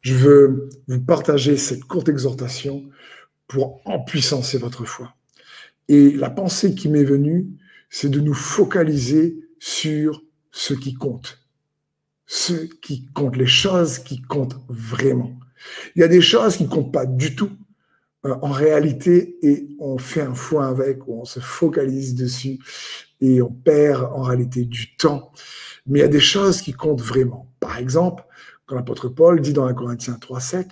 Je veux vous partager cette courte exhortation pour empuissancer votre foi. Et la pensée qui m'est venue, c'est de nous focaliser sur ce qui compte. Ce qui compte, les choses qui comptent vraiment. Il y a des choses qui ne comptent pas du tout en réalité et on fait un foin avec, ou on se focalise dessus et on perd en réalité du temps. Mais il y a des choses qui comptent vraiment. Par exemple, quand l'apôtre Paul dit dans 1 Corinthiens 3,7,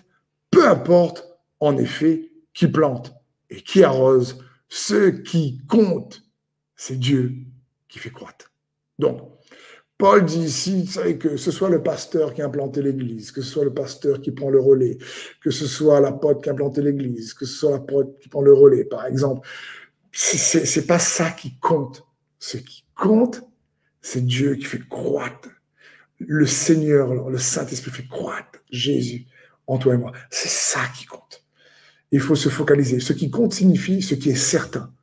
peu importe en effet qui plante et qui arrose, ce qui compte, c'est Dieu qui fait croître. Donc, Paul dit ici, vous savez, que ce soit le pasteur qui a implanté l'église, que ce soit le pasteur qui prend le relais, que ce soit l'apôtre qui a implanté l'église, que ce soit l'apôtre qui prend le relais, par exemple. C'est pas ça qui compte. Ce qui compte, c'est Dieu qui fait croître. Le Seigneur, le Saint-Esprit fait croître Jésus en toi et moi. C'est ça qui compte. Il faut se focaliser. Ce qui compte signifie ce qui est certain,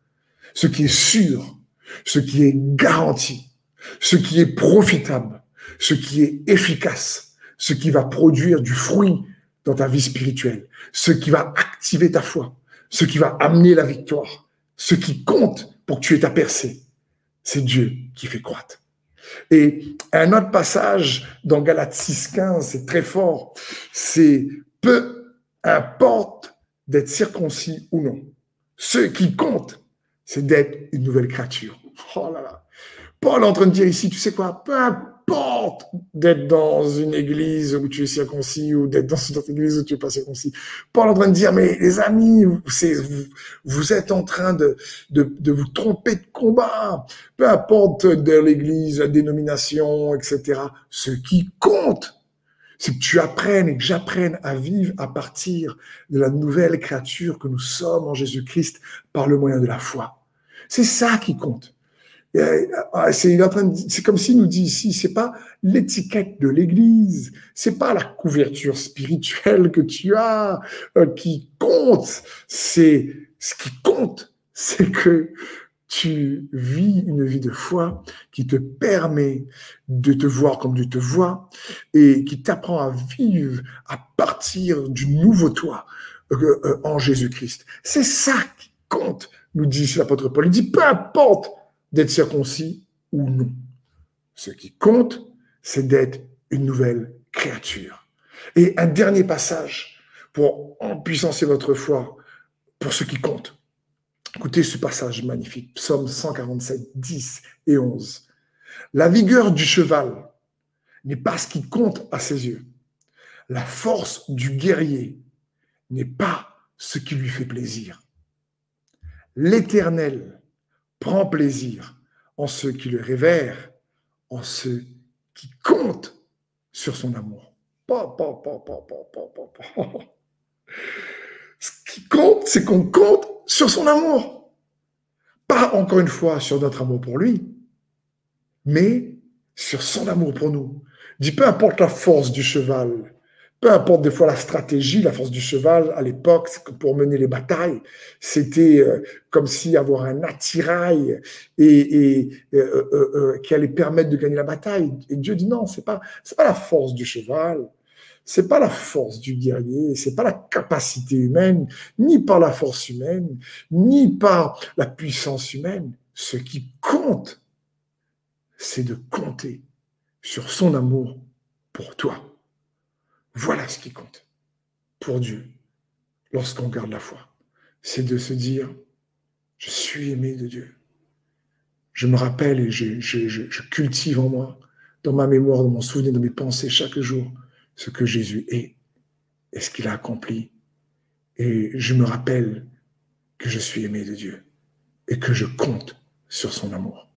ce qui est sûr, ce qui est garanti, ce qui est profitable, ce qui est efficace, ce qui va produire du fruit dans ta vie spirituelle, ce qui va activer ta foi, ce qui va amener la victoire, ce qui compte pour que tu aies ta percée. C'est Dieu qui fait croître. Et un autre passage dans Galates 6,15, c'est très fort, c'est « peu importe d'être circoncis ou non. Ce qui compte, c'est d'être une nouvelle créature. » Oh là là. Paul est en train de dire ici, tu sais quoi, peu importe d'être dans une église où tu es circoncis ou d'être dans une autre église où tu n'es pas circoncis. Paul est en train de dire, mais les amis, vous êtes en train de vous tromper de combat. Peu importe de l'église, la dénomination, etc. Ce qui compte, c'est que tu apprennes et que j'apprenne à vivre à partir de la nouvelle créature que nous sommes en Jésus-Christ par le moyen de la foi. C'est ça qui compte. C'est comme s'il nous dit ici, c'est pas l'étiquette de l'église, c'est pas la couverture spirituelle que tu as qui compte, c'est ce qui compte, c'est que tu vis une vie de foi qui te permet de te voir comme Dieu te voit et qui t'apprend à vivre à partir du nouveau toi en Jésus-Christ. C'est ça qui compte, nous dit l'apôtre Paul. Il dit, peu importe d'être circoncis ou non. Ce qui compte, c'est d'être une nouvelle créature. Et un dernier passage pour empuissancer votre foi pour ce qui compte. Écoutez ce passage magnifique, Psaume 147, 10 et 11. La vigueur du cheval n'est pas ce qui compte à ses yeux. La force du guerrier n'est pas ce qui lui fait plaisir. L'Éternel prend plaisir en ceux qui le révèrent, en ceux qui comptent sur son amour. Ce qui compte, c'est qu'on compte sur son amour. Pas encore une fois sur notre amour pour lui, mais sur son amour pour nous. Dis, peu importe la force du cheval, peu importe des fois la stratégie, la force du cheval à l'époque, pour mener les batailles, c'était comme si avoir un attirail qui allait permettre de gagner la bataille. Et Dieu dit non, c'est pas la force du cheval, c'est pas la force du guerrier, c'est pas la capacité humaine, ni par la force humaine, ni par la puissance humaine. Ce qui compte, c'est de compter sur son amour pour toi. Voilà ce qui compte pour Dieu lorsqu'on garde la foi. C'est de se dire, je suis aimé de Dieu. Je me rappelle et je cultive en moi, dans ma mémoire, dans mon souvenir, dans mes pensées chaque jour, ce que Jésus est et ce qu'il a accompli. Et je me rappelle que je suis aimé de Dieu et que je compte sur son amour.